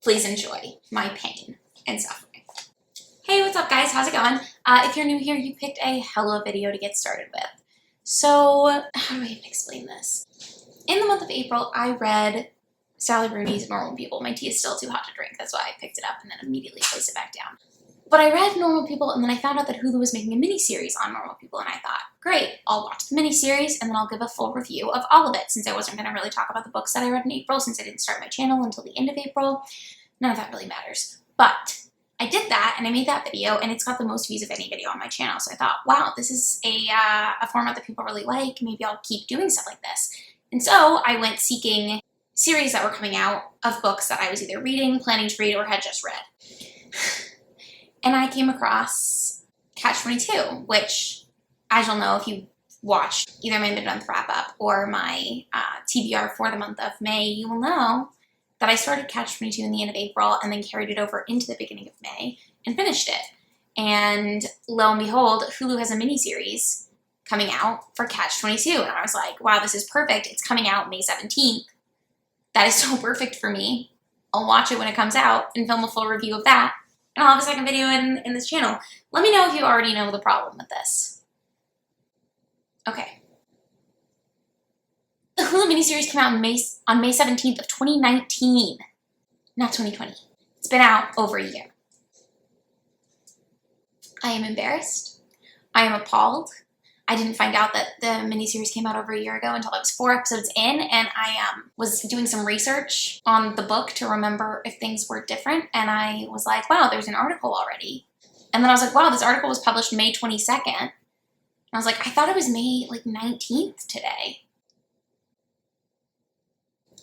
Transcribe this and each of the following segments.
Please enjoy my pain and suffering. Hey, what's up guys? How's it going? If you're new here, you picked a hell of a video to get started with. So, how do I even explain this? In the month of April, I read Sally Rooney's Normal People. My tea is still too hot to drink, that's why I picked it up and then immediately placed it back down. But I read Normal People and then I found out that Hulu was making a mini-series on Normal People and I thought, great, I'll watch the mini-series and then I'll give a full review of all of it since I wasn't going to really talk about the books that I read in April since I didn't start my channel until the end of April. None of that really matters. But I did that and I made that video and it's got the most views of any video on my channel. So I thought, wow, this is a format that people really like. Maybe I'll keep doing stuff like this. And so I went seeking series that were coming out of books that I was either reading, planning to read, or had just read. And I came across CATCH-22, which, as you'll know if you watched either my mid-month wrap-up or my TBR for the month of May, you will know that I started CATCH-22 in the end of April and then carried it over into the beginning of May and finished it. And lo and behold, Hulu has a mini-series coming out for CATCH-22. And I was like, wow, this is perfect. It's coming out May 17th. That is so perfect for me. I'll watch it when it comes out and film a full review of that. And I'll have a second video in this channel. Let me know if you already know the problem with this. Okay. The Hulu miniseries came out on May 17th of 2019, not 2020. It's been out over a year. I am embarrassed. I am appalled. I didn't find out that the miniseries came out over a year ago until I was 4 episodes in, and I was doing some research on the book to remember if things were different, and I was like, wow, there's an article already. And then I was like, wow, this article was published May 22nd. And I was like, I thought it was May, 19th today.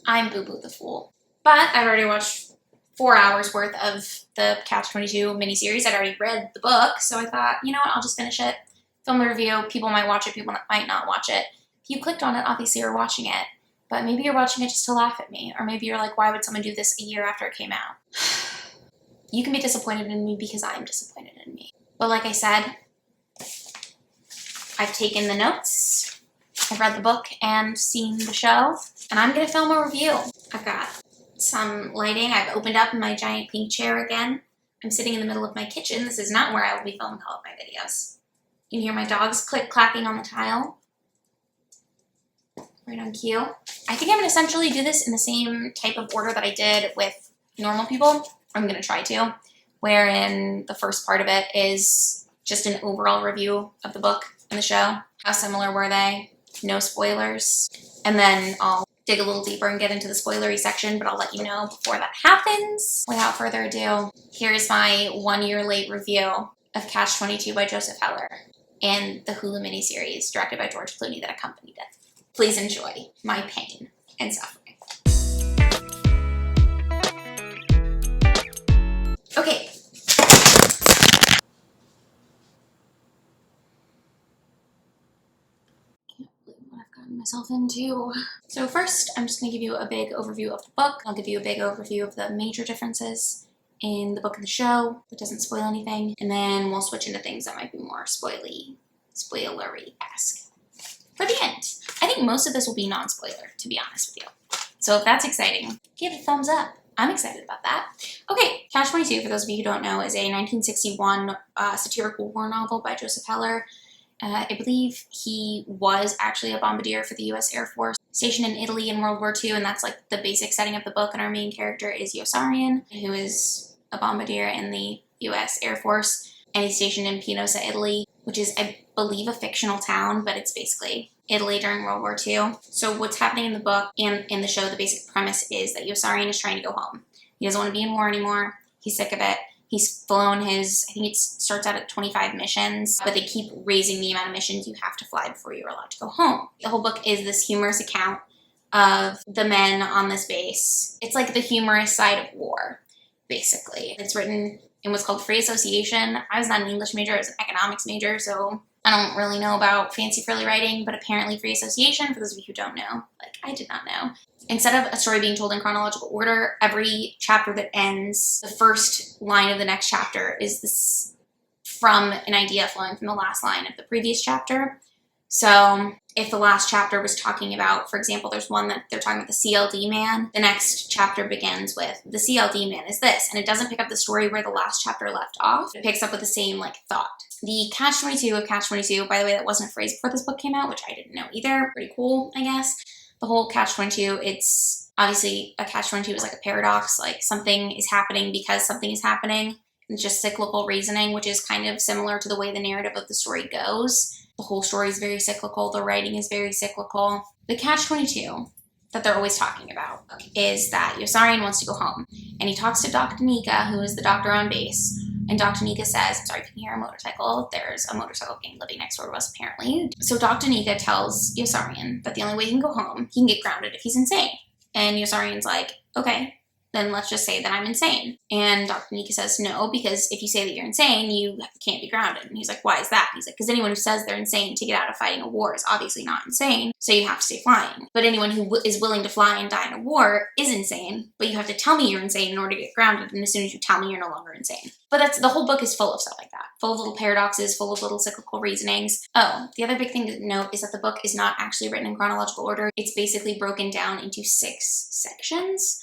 I'm Boo-Boo the Fool. But I've already watched 4 hours worth of the CATCH-22 miniseries. I'd already read the book, so I thought, you know what, I'll just finish it. Film a review, people might watch it, people might not watch it. If you clicked on it, obviously you're watching it, but maybe you're watching it just to laugh at me, or maybe you're like, why would someone do this a year after it came out? You can be disappointed in me because I'm disappointed in me. But like I said, I've taken the notes, I've read the book and seen the show, and I'm gonna film a review. I've got some lighting, I've opened up my giant pink chair again. I'm sitting in the middle of my kitchen. This is not where I will be filming all of my videos. You can hear my dogs click-clacking on the tile. Right on cue. I think I'm going to essentially do this in the same type of order that I did with Normal People. I'm going to try to. Wherein the first part of it is just an overall review of the book and the show. How similar were they? No spoilers. And then I'll dig a little deeper and get into the spoilery section, but I'll let you know before that happens. Without further ado, here's my 1 year late review of CATCH-22 by Joseph Heller and the Hulu miniseries directed by George Clooney that accompanied it. Please enjoy my pain and suffering. Okay. Can't believe what I've gotten myself into. So first, I'm just going to give you a big overview of the book. I'll give you a big overview of the major differences in the book and the show that doesn't spoil anything, and then we'll switch into things that might be more spoilery-esque for the end. I think most of this will be non-spoiler, to be honest with you. So if that's exciting, give it a thumbs up. I'm excited about that. Okay, CATCH-22, for those of you who don't know, is a 1961 satirical war novel by Joseph Heller. I believe he was actually a bombardier for the U.S. Air Force, stationed in Italy in World War II, and that's like the basic setting of the book, and our main character is Yossarian, who is a bombardier in the U.S. Air Force, and he's stationed in Pinosa, Italy, which is, I believe, a fictional town, but it's basically Italy during World War II. So what's happening in the book and in the show, the basic premise is that Yossarian is trying to go home. He doesn't want to be in war anymore. He's sick of it. He's flown his, I think it starts out at 25 missions, but they keep raising the amount of missions you have to fly before you're allowed to go home. The whole book is this humorous account of the men on this base. It's like the humorous side of war, basically. It's written in what's called free association. I was not an English major, I was an economics major, so I don't really know about fancy frilly writing, but apparently free association, for those of you who don't know, like I did not know. Instead of a story being told in chronological order, every chapter that ends, the first line of the next chapter is this from an idea flowing from the last line of the previous chapter. So if the last chapter was talking about, for example, there's one that they're talking about the CLD man, the next chapter begins with the CLD man is this, and it doesn't pick up the story where the last chapter left off. It picks up with the same like thought. The Catch-22 of Catch-22, by the way, that wasn't a phrase before this book came out, which I didn't know either. Pretty cool, I guess. The whole Catch-22, it's obviously a Catch-22 is like a paradox, like something is happening because something is happening. It's just cyclical reasoning, which is kind of similar to the way the narrative of the story goes. The whole story is very cyclical. The writing is very cyclical. The Catch-22 that they're always talking about is that Yossarian wants to go home. And he talks to Dr. Nika, who is the doctor on base. And Dr. Nika says, sorry if you can hear a motorcycle. There's a motorcycle gang living next door to us, apparently. So Dr. Nika tells Yossarian that the only way he can go home, he can get grounded if he's insane. And Yossarian's like, okay, then let's just say that I'm insane. And Dr. Nika says, no, because if you say that you're insane, you can't be grounded. And he's like, why is that? He's like, because anyone who says they're insane to get out of fighting a war is obviously not insane, so you have to stay flying. But anyone who is willing to fly and die in a war is insane, but you have to tell me you're insane in order to get grounded, and as soon as you tell me, you're no longer insane. But the whole book is full of stuff like that. Full of little paradoxes, full of little cyclical reasonings. Oh, the other big thing to note is that the book is not actually written in chronological order. It's basically broken down into 6 sections.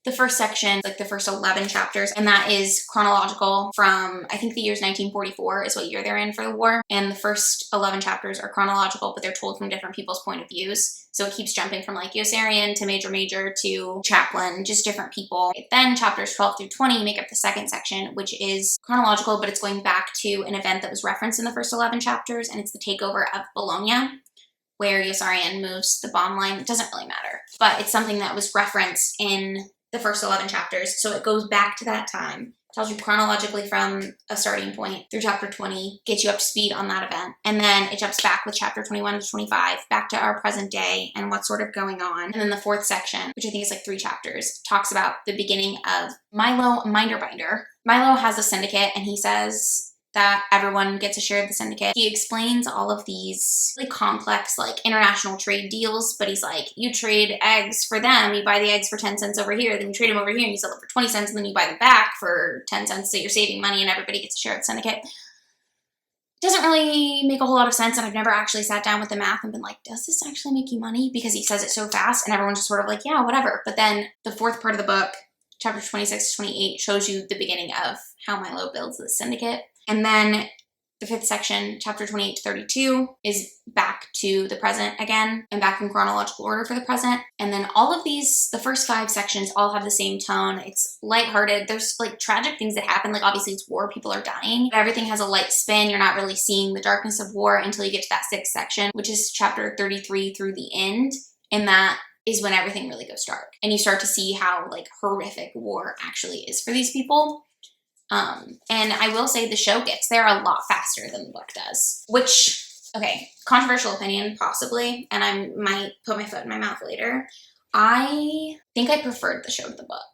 The first section, like the first 11 chapters, and that is chronological from, I think the year's 1944 is what year they're in for the war. And the first 11 chapters are chronological, but they're told from different people's point of views. So it keeps jumping from like Yossarian to Major to Chaplain, just different people. Then chapters 12 through 20 make up the second section, which is chronological, but it's going back to an event that was referenced in the first 11 chapters, and it's the takeover of Bologna, where Yossarian moves the bomb line. It doesn't really matter, but it's something that was referenced in the first 11 chapters, so it goes back to that time. Tells you chronologically from a starting point through chapter 20, gets you up to speed on that event. And then it jumps back with chapter 21 to 25, back to our present day and what's sort of going on. And then the fourth section, which I think is like 3 chapters, talks about the beginning of Milo Minderbinder. Milo has a syndicate, and he says that everyone gets a share of the syndicate. He explains all of these really complex, like, international trade deals, but he's like, you trade eggs for them, you buy the eggs for 10 cents over here, then you trade them over here and you sell them for 20 cents, and then you buy them back for 10 cents, so you're saving money and everybody gets a share of the syndicate. Doesn't really make a whole lot of sense, and I've never actually sat down with the math and been like, does this actually make you money? Because he says it so fast, and everyone's just sort of like, yeah, whatever. But then the fourth part of the book, chapter 26 to 28, shows you the beginning of how Milo builds the syndicate. And then the fifth section, chapter 28 to 32, is back to the present again, and back in chronological order for the present. And then all of these, the first 5 sections, all have the same tone. It's lighthearted. There's like tragic things that happen. Like obviously it's war, people are dying, but everything has a light spin. You're not really seeing the darkness of war until you get to that 6th section, which is chapter 33 through the end. And that is when everything really goes dark. And you start to see how like horrific war actually is for these people. And I will say the show gets there a lot faster than the book does, which, okay, controversial opinion, possibly, and I might put my foot in my mouth later. I think I preferred the show to the book,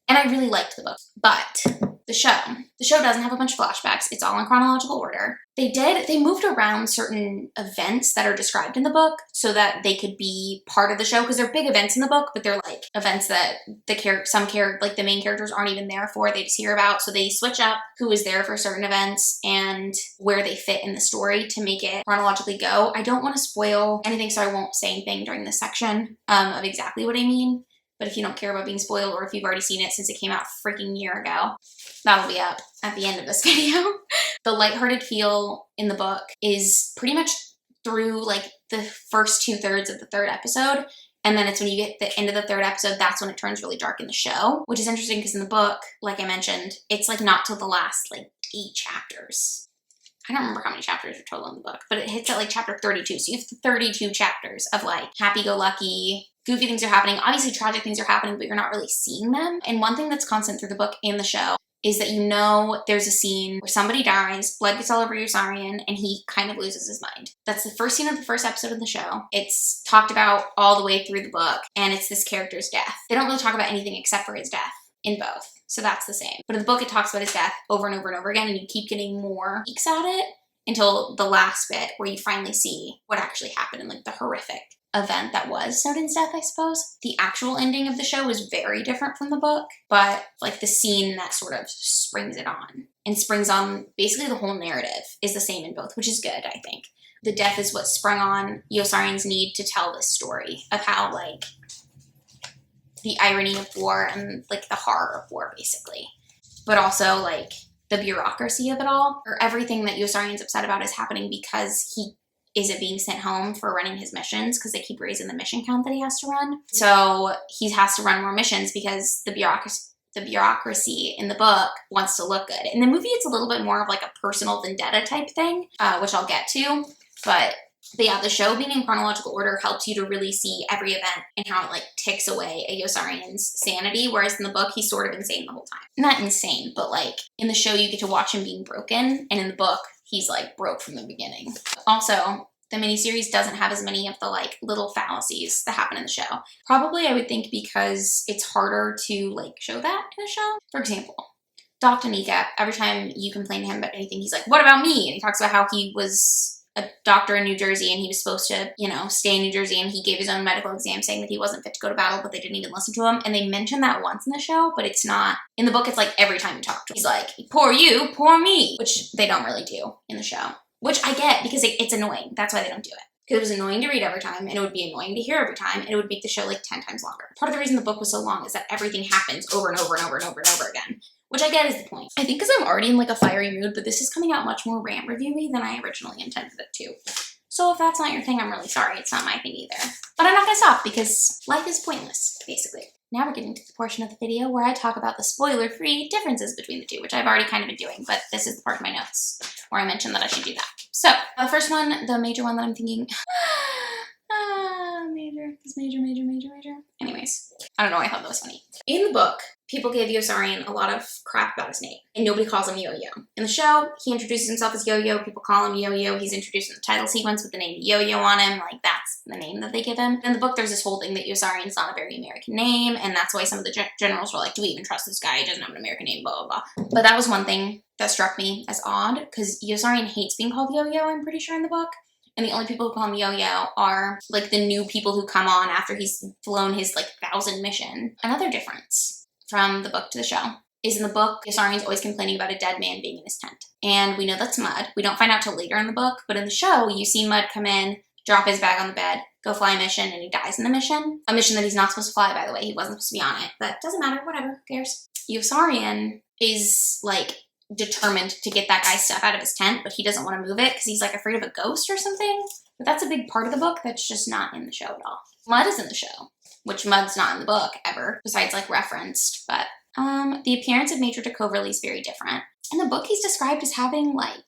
and I really liked the book, but the show doesn't have a bunch of flashbacks. It's all in chronological order. They moved around certain events that are described in the book so that they could be part of the show, because they're big events in the book, but they're like events that the main characters aren't even there for. They just hear about. So they switch up who is there for certain events and where they fit in the story to make it chronologically go. I don't want to spoil anything, so I won't say anything during this section of exactly what I mean. But if you don't care about being spoiled, or if you've already seen it since it came out a freaking year ago, that'll be up at the end of this video. The lighthearted feel in the book is pretty much through like the first 2/3 of the 3rd episode. And then it's when you get the end of the 3rd episode, that's when it turns really dark in the show, which is interesting because in the book, like I mentioned, it's like not till the last like 8 chapters. I don't remember how many chapters are total in the book, but it hits at like chapter 32. So you have 32 chapters of like happy-go-lucky, goofy things are happening. Obviously tragic things are happening, but you're not really seeing them. And one thing that's constant through the book and the show is that you know there's a scene where somebody dies, blood gets all over Yossarian, and he kind of loses his mind. That's the first scene of the first episode of the show. It's talked about all the way through the book, and it's this character's death. They don't really talk about anything except for his death in both. So that's the same. But in the book, it talks about his death over and over and over again, and you keep getting more peeks at it until the last bit where you finally see what actually happened in like the horrific event that was Snowden's death, I suppose. The actual ending of the show is very different from the book, but like the scene that sort of springs it on and springs on basically the whole narrative is the same in both, which is good, I think. the death is what sprung on Yossarian's need to tell this story of how, like, the irony of war and, like, the horror of war, basically. But also, like, the bureaucracy of it all, or everything that Yossarian's upset about is happening because he isn't being sent home for running his missions because they keep raising the mission count that he has to run. So he has to run more missions because the bureaucracy in the book wants to look good. In the movie, it's a little bit more of like a personal vendetta type thing, which I'll get to. But yeah, the show being in chronological order helps you to really see every event and how it like ticks away at Yossarian's sanity, whereas in the book, he's sort of insane the whole time. Not insane, but like in the show, you get to watch him being broken, and in the book, he's like broke from the beginning. Also, the miniseries doesn't have as many of the like little fallacies that happen in the show. Probably, I would think, because it's harder to like show that in a show. For example, Dr. Nika, every time you complain to him about anything, he's like, "What about me?" And he talks about how he was a doctor in New Jersey and he was supposed to, you know, stay in New Jersey, and he gave his own medical exam saying that he wasn't fit to go to battle, but they didn't even listen to him. And they mention that once in the show, but it's not. In the book, it's like every time you talk to him, he's like, "Poor you, poor me," which they don't really do in the show. Which I get because it's annoying. That's why they don't do it. Because it was annoying to read every time, and it would be annoying to hear every time, and it would make the show like 10 times longer. Part of the reason the book was so long is that everything happens over and over and over and over and over again. Which I get is the point. I think because I'm already in like a fiery mood, but this is coming out much more rant review-y than I originally intended it to. So if that's not your thing, I'm really sorry. It's not my thing either. But I'm not gonna stop because life is pointless, basically. Now we're getting to the portion of the video where I talk about the spoiler-free differences between the two, which I've already kind of been doing, but this is the part of my notes where I mentioned that I should do that. So, the first one, the major one that I'm thinking, major. Anyways, I don't know why I thought that was funny. In the book, people gave Yossarian a lot of crap about his name, and nobody calls him Yo-Yo. In the show, he introduces himself as Yo-Yo, people call him Yo-Yo, he's introduced in the title sequence with the name Yo-Yo on him, like that's the name that they give him. In the book, there's this whole thing that Yossarian's not a very American name, and that's why some of the generals were like, do we even trust this guy? He doesn't have an American name, blah, blah, blah. But that was one thing that struck me as odd, because Yossarian hates being called Yo-Yo, I'm pretty sure, in the book. And the only people who call him Yo-Yo are, like, the new people who come on after he's flown his, like, 1,000 mission. Another difference from the book to the show is in the book, Yossarian's always complaining about a dead man being in his tent. And we know that's Mud. We don't find out till later in the book, but in the show, you see Mud come in, drop his bag on the bed, go fly a mission, and he dies in the mission. A mission that he's not supposed to fly, by the way. He wasn't supposed to be on it, but doesn't matter, whatever, who cares? Yossarian is, like, determined to get that guy's stuff out of his tent, but he doesn't want to move it because he's like afraid of a ghost or something. But that's a big part of the book that's just not in the show at all. Mud is in the show, which Mud's not in the book ever, besides like referenced. But the appearance of Major de Coverley is very different. In the book, he's described as having like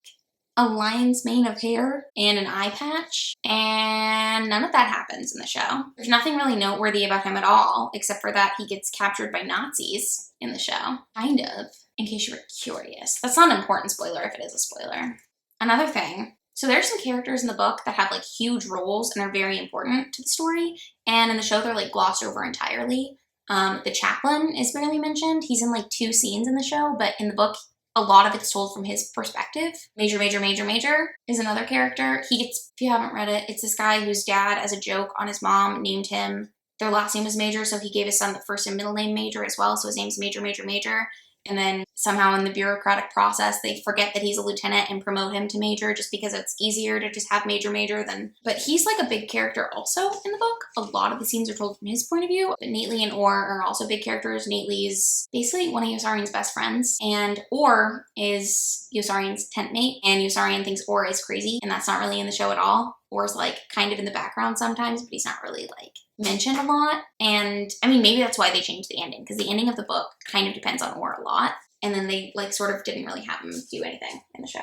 a lion's mane of hair and an eye patch, and none of that happens in the show. There's nothing really noteworthy about him at all, except for that he gets captured by Nazis in the show. Kind of. In case you were curious. That's not an important spoiler if it is a spoiler. Another thing, so there's some characters in the book that have like huge roles and are very important to the story, and in the show they're like glossed over entirely. The chaplain is barely mentioned. He's in like 2 scenes in the show, but in the book a lot of it's told from his perspective. Major is another character. He gets, if you haven't read it, it's this guy whose dad, as a joke on his mom, named him, their last name was Major, so he gave his son the first and middle name Major as well, so his name's Major. And then somehow in the bureaucratic process, they forget that he's a lieutenant and promote him to major just because it's easier to just have major than... But he's like a big character also in the book. A lot of the scenes are told from his point of view. But Nately and Orr are also big characters. Nately is basically one of Yossarian's best friends. And Orr is Yossarian's tent mate. And Yossarian thinks Orr is crazy. And that's not really in the show at all. Orr's like kind of in the background sometimes, but he's not really like mentioned a lot. And I mean, maybe that's why they changed the ending, because the ending of the book kind of depends on Orr a lot. And then they like sort of didn't really have him do anything in the show.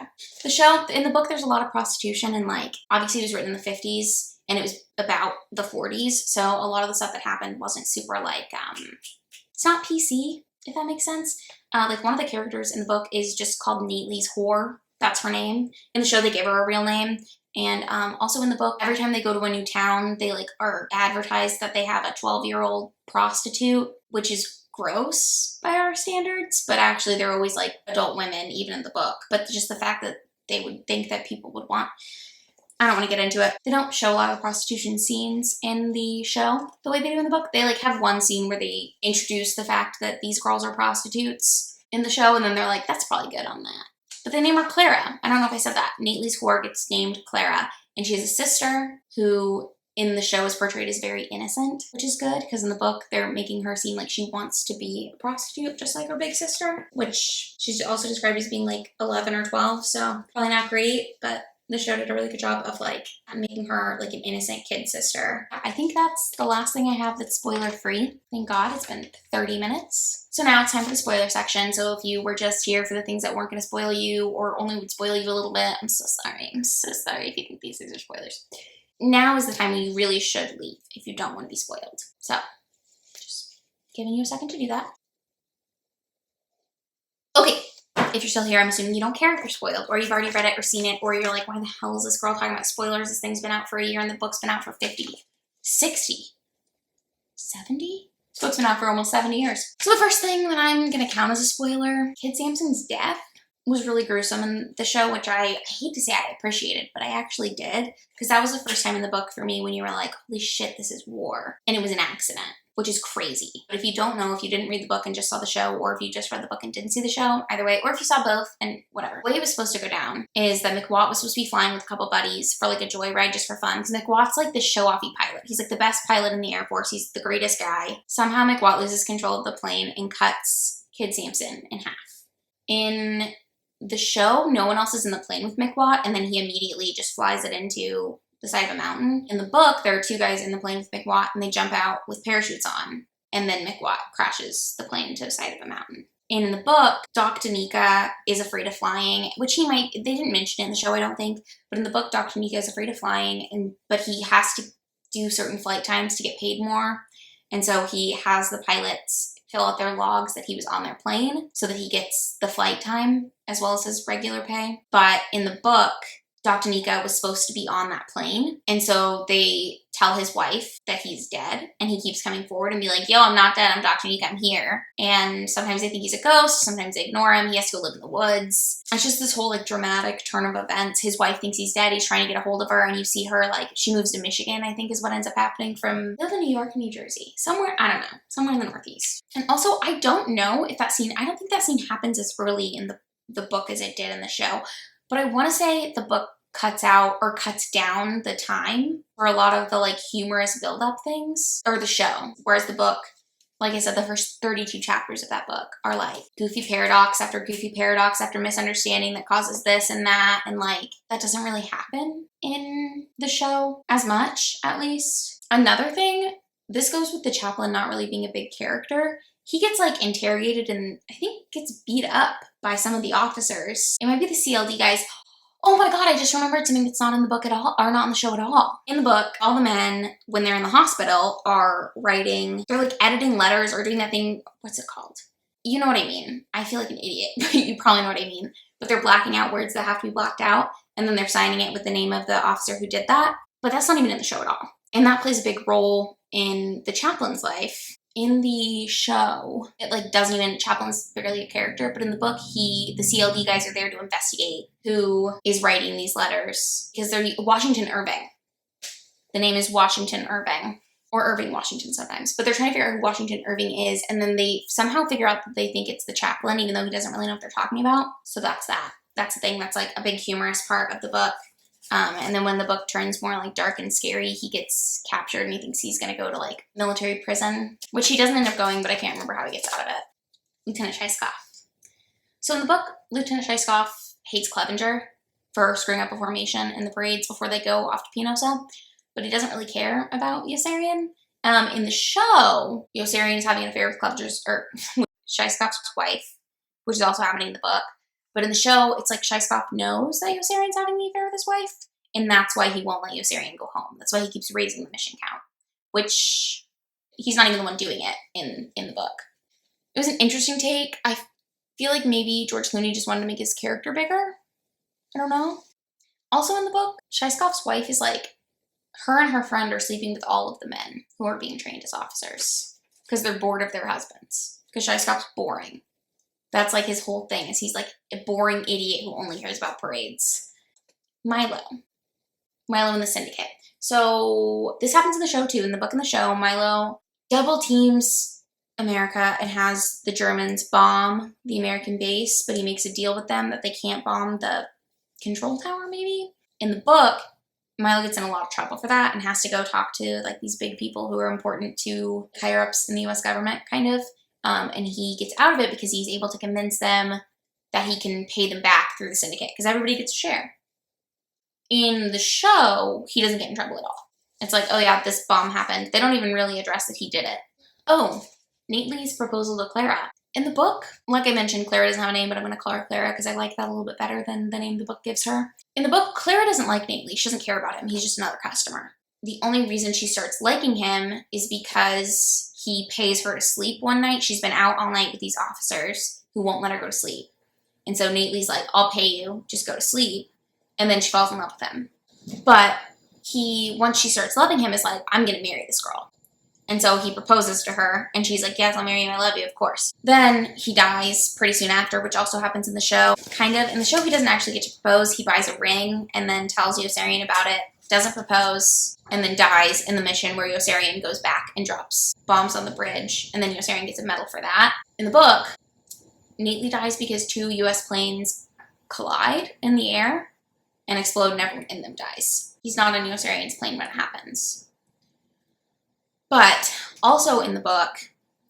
In the book, there's a lot of prostitution, and like obviously it was written in the 50s and it was about the 40s. So a lot of the stuff that happened wasn't super like, it's not PC, if that makes sense. Like one of the characters in the book is just called Nately's whore. That's her name. In the show, they give her a real name. And also in the book, every time they go to a new town, they like are advertised that they have a 12-year-old prostitute, which is gross by our standards, but actually they're always like adult women, even in the book. But just the fact that they would think that people would want, I don't want to get into it. They don't show a lot of prostitution scenes in the show the way they do in the book. They like have one scene where they introduce the fact that these girls are prostitutes in the show, and then they're like, that's probably good on that. But they name her Clara. I don't know if I said that. Nately's whore gets named Clara. And she has a sister who in the show is portrayed as very innocent, which is good because in the book they're making her seem like she wants to be a prostitute just like her big sister, which she's also described as being like 11 or 12, so probably not great, but the show did a really good job of like making her like an innocent kid sister. I think that's the last thing I have that's spoiler free. Thank God, it's been 30 minutes. So now it's time for the spoiler section. So if you were just here for the things that weren't going to spoil you or only would spoil you a little bit, I'm so sorry. I'm so sorry if you think these things are spoilers. Now is the time when you really should leave if you don't want to be spoiled. So just giving you a second to do that. Okay. If you're still here, I'm assuming you don't care if you're spoiled, or you've already read it or seen it, or you're like, why the hell is this girl talking about spoilers? This thing's been out for a year and the book's been out for 50, 60, 70? This book's been out for almost 70 years. So the first thing that I'm going to count as a spoiler, Kid Samson's death was really gruesome in the show, which I hate to say I appreciated, but I actually did, because that was the first time in the book for me when you were like, holy shit, this is war. And it was an accident, which is crazy. But if you don't know, if you didn't read the book and just saw the show, or if you just read the book and didn't see the show, either way, or if you saw both and whatever. The way it was supposed to go down is that McWatt was supposed to be flying with a couple buddies for like a joyride just for fun, because McWatt's like the show-offy pilot. He's like the best pilot in the Air Force. He's the greatest guy. Somehow McWatt loses control of the plane and cuts Kid Samson in half. In the show, no one else is in the plane with McWatt, and then he immediately just flies it into the side of a mountain. In the book, there are two guys in the plane with McWatt, and they jump out with parachutes on, and then McWatt crashes the plane into the side of a mountain. And in the book, Doc Danica is afraid of flying, which they didn't mention it in the show, I don't think, but in the book, Doc Danica is afraid of flying, but he has to do certain flight times to get paid more, and so he has the pilots fill out their logs that he was on their plane so that he gets the flight time as well as his regular pay. But in the book, Dr. Nika was supposed to be on that plane, and so they tell his wife that he's dead, and he keeps coming forward and be like, yo, I'm not dead, I'm Dr. Nika, I'm here. And sometimes they think he's a ghost, sometimes they ignore him, he has to go live in the woods. It's just this whole like dramatic turn of events. His wife thinks he's dead, he's trying to get a hold of her, and you see her like, she moves to Michigan, I think is what ends up happening from, they live in New York and New Jersey. Somewhere, I don't know, somewhere in the Northeast. And also, I don't know if that scene, I don't think that scene happens as early in the book as it did in the show, but I want to say the book cuts out or cuts down the time for a lot of the like humorous build-up things, or the show, whereas the book, like I said, the first 32 chapters of that book are like goofy paradox after misunderstanding that causes this and that, and like that doesn't really happen in the show as much, at least. Another thing, this goes with the chaplain not really being a big character. He gets like interrogated and I think gets beat up by some of the officers. It might be the CLD guys. Oh my god, I just remembered something that's not in the book at all, or not in the show at all. In the book, all the men, when they're in the hospital, are writing, they're like editing letters or doing that thing, what's it called? You know what I mean. I feel like an idiot, but you probably know what I mean. But they're blacking out words that have to be blacked out, and then they're signing it with the name of the officer who did that. But that's not even in the show at all. And that plays a big role in the chaplain's life. In the show, it like doesn't even, chaplain's barely a character, but in the book, the CLD guys are there to investigate who is writing these letters, because they're Washington Irving. The name is Washington Irving, or Irving Washington sometimes, but they're trying to figure out who Washington Irving is, and then they somehow figure out that they think it's the chaplain, even though he doesn't really know what they're talking about. So that's that. That's the thing that's like a big humorous part of the book. And then when the book turns more like dark and scary, he gets captured and he thinks he's going to go to like military prison, which he doesn't end up going, but I can't remember how he gets out of it. Lieutenant Shaiskoff. So in the book, Lieutenant Shaiskoff hates Clevenger for screwing up a formation in the parades before they go off to Pinosa, but he doesn't really care about Yossarian. In the show, Yossarian is having an affair with Clevenger's, or with Shaiskoff's wife, which is also happening in the book. But in the show, it's like Shaiskoff knows that Yossarian's having the affair with his wife, and that's why he won't let Yossarian go home. That's why he keeps raising the mission count, which he's not even the one doing it in the book. It was an interesting take. I feel like maybe George Clooney just wanted to make his character bigger. I don't know. Also in the book, Shaiskoff's wife is like, her and her friend are sleeping with all of the men who are being trained as officers because they're bored of their husbands, because Shaiskoff's boring. That's like his whole thing, is he's like a boring idiot who only cares about parades. Milo and the Syndicate. So this happens in the show too. In the book and the show, Milo double teams America and has the Germans bomb the American base, but he makes a deal with them that they can't bomb the control tower maybe. In the book, Milo gets in a lot of trouble for that and has to go talk to like these big people who are important to higher ups in the US government, kind of. And he gets out of it because he's able to convince them that he can pay them back through the syndicate because everybody gets a share. In the show, he doesn't get in trouble at all. It's like, oh yeah, this bomb happened. They don't even really address that he did it. Oh, Nately's proposal to Clara. In the book, like I mentioned, Clara doesn't have a name, but I'm going to call her Clara because I like that a little bit better than the name the book gives her. In the book, Clara doesn't like Nately. She doesn't care about him. He's just another customer. The only reason she starts liking him is because he pays her to sleep one night. She's been out all night with these officers who won't let her go to sleep. And so Nately's like, I'll pay you, just go to sleep. And then she falls in love with him. But he, once she starts loving him, is like, I'm going to marry this girl. And so he proposes to her, and she's like, yes, I'll marry you, I love you, of course. Then he dies pretty soon after, which also happens in the show, kind of. In the show, he doesn't actually get to propose. He buys a ring and then tells Yossarian about it, doesn't propose, and then dies in the mission where Yossarian goes back and drops bombs on the bridge, and then Yossarian gets a medal for that. In the book, Nately dies because 2 US planes collide in the air and explode, and everyone in them dies. He's not on Yossarian's plane when it happens. But also in the book,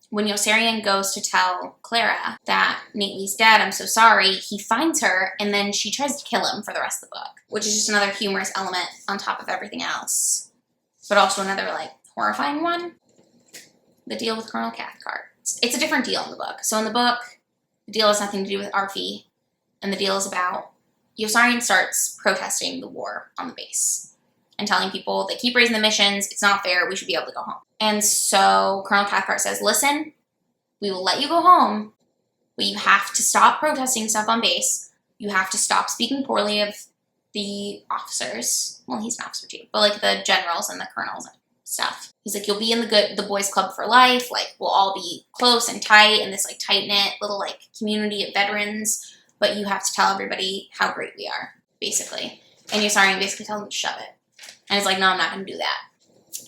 when Yossarian goes to tell Clara that Nately's dead, I'm so sorry, he finds her, and then she tries to kill him for the rest of the book, which is just another humorous element on top of everything else. But also another, like, horrifying one. The deal with Colonel Cathcart. It's a different deal in the book. So in the book, the deal has nothing to do with Arfi, and the deal is about Yossarian starts protesting the war on the base and telling people they keep raising the missions, it's not fair, we should be able to go home. And so Colonel Cathcart says, listen, we will let you go home, but you have to stop protesting stuff on base. You have to stop speaking poorly of the officers. Well, he's an officer too, but like the generals and the colonels and stuff. He's like, you'll be in the boys club for life. Like, we'll all be close and tight in this like tight-knit little like community of veterans, but you have to tell everybody how great we are, basically. And Yossarian basically tells him to shove it. And it's like, no, I'm not going to do that.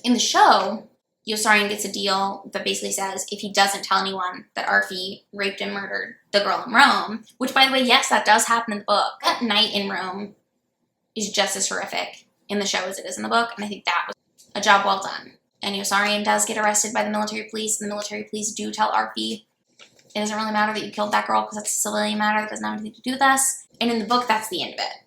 In the show, Yossarian gets a deal that basically says if he doesn't tell anyone that Arfi raped and murdered the girl in Rome, which, by the way, yes, that does happen in the book. That night in Rome is just as horrific in the show as it is in the book, and I think that was a job well done. And Yossarian does get arrested by the military police, and the military police do tell Arfi it doesn't really matter that you killed that girl because that's a civilian matter that doesn't have anything to do with us. And in the book, that's the end of it.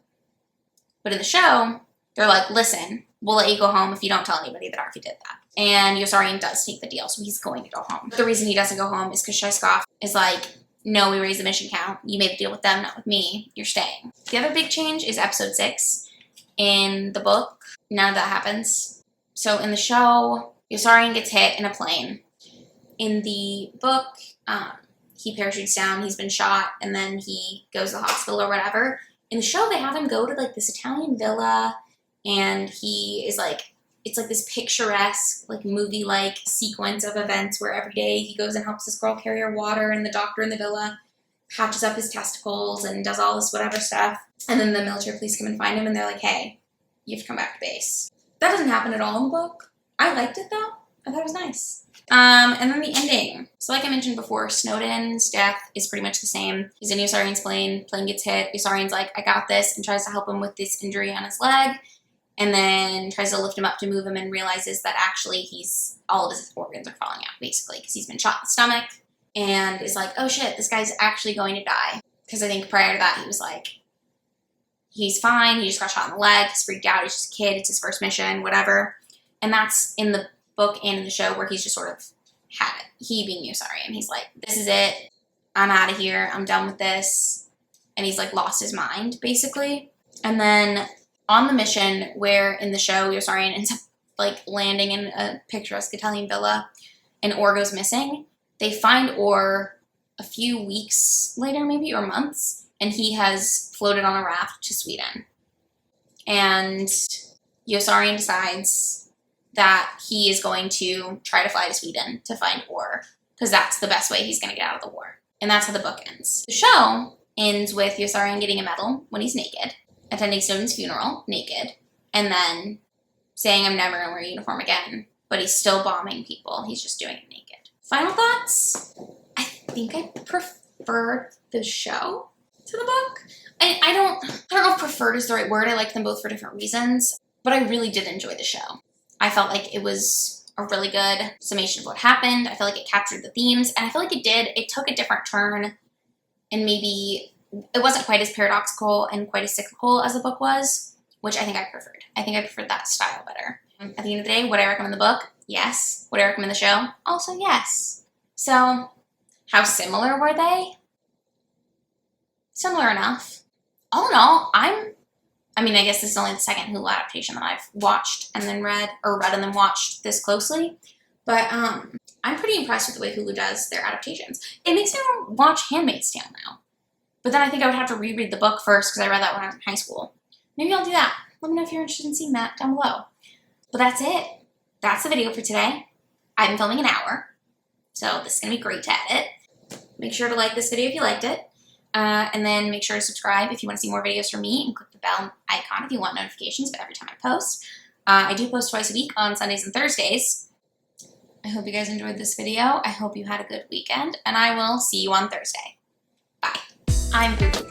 But in the show, they're like, listen, we'll let you go home if you don't tell anybody that Arfi did that. And Yossarian does take the deal, so he's going to go home. The reason he doesn't go home is because Shaiskov is like, no, we raised the mission count. You made the deal with them, not with me. You're staying. The other big change is episode 6. In the book, none of that happens. So in the show, Yossarian gets hit in a plane. In the book, he parachutes down, he's been shot, and then he goes to the hospital or whatever. In the show, they have him go to like this Italian villa, and he is like, it's like this picturesque, like movie-like sequence of events where every day he goes and helps this girl carry her water, and the doctor in the villa patches up his testicles and does all this whatever stuff. And then the military police come and find him, and they're like, hey, you have to come back to base. That doesn't happen at all in the book. I liked it, though. I thought it was nice. And then the ending. So like I mentioned before, Snowden's death is pretty much the same. He's in Yossarian's plane gets hit. Yossarian's like, I got this, and tries to help him with this injury on his leg. And then tries to lift him up to move him and realizes that actually all of his organs are falling out, basically, because he's been shot in the stomach. And is like, oh shit, this guy's actually going to die. Because I think prior to that, he was like, he's fine, he just got shot in the leg, he's freaked out, he's just a kid, it's his first mission, whatever. And that's in the book and in the show where he's just sort of had it. He being Yossarian. He's like, this is it, I'm out of here, I'm done with this. And he's like lost his mind, basically. And then on the mission where in the show Yossarian ends up like landing in a picturesque Italian villa and Orr goes missing, they find Orr a few weeks later maybe, or months, and he has floated on a raft to Sweden. And Yossarian decides that he is going to try to fly to Sweden to find Orr, because that's the best way he's going to get out of the war. And that's how the book ends. The show ends with Yossarian getting a medal when he's naked, attending Snowden's funeral naked, and then saying, I'm never going to wear a uniform again. But he's still bombing people. He's just doing it naked. Final thoughts? I think I prefer the show to the book. I don't know if preferred is the right word. I like them both for different reasons. but I really did enjoy the show. I felt like it was a really good summation of what happened. I feel like it captured the themes, and I feel like it took a different turn, and maybe it wasn't quite as paradoxical and quite as cyclical as the book was, which I think I preferred. I think I preferred that style better. At the end of the day, would I recommend the book? Yes. Would I recommend the show? Also yes. So, how similar were they? Similar enough. All in all, I mean, I guess this is only the second Hulu adaptation that I've watched and then read and then watched this closely. But I'm pretty impressed with the way Hulu does their adaptations. It makes me want to watch Handmaid's Tale now. But then I think I would have to reread the book first because I read that when I was in high school. Maybe I'll do that. Let me know if you're interested in seeing that down below. But that's it. That's the video for today. I've been filming an hour, so this is going to be great to edit. Make sure to like this video if you liked it. And then make sure to subscribe if you want to see more videos from me, and click the bell icon if you want notifications of every time I post. I do post twice a week on Sundays and Thursdays. I hope you guys enjoyed this video. I hope you had a good weekend, and I will see you on Thursday. Bye. I'm Boo Boo.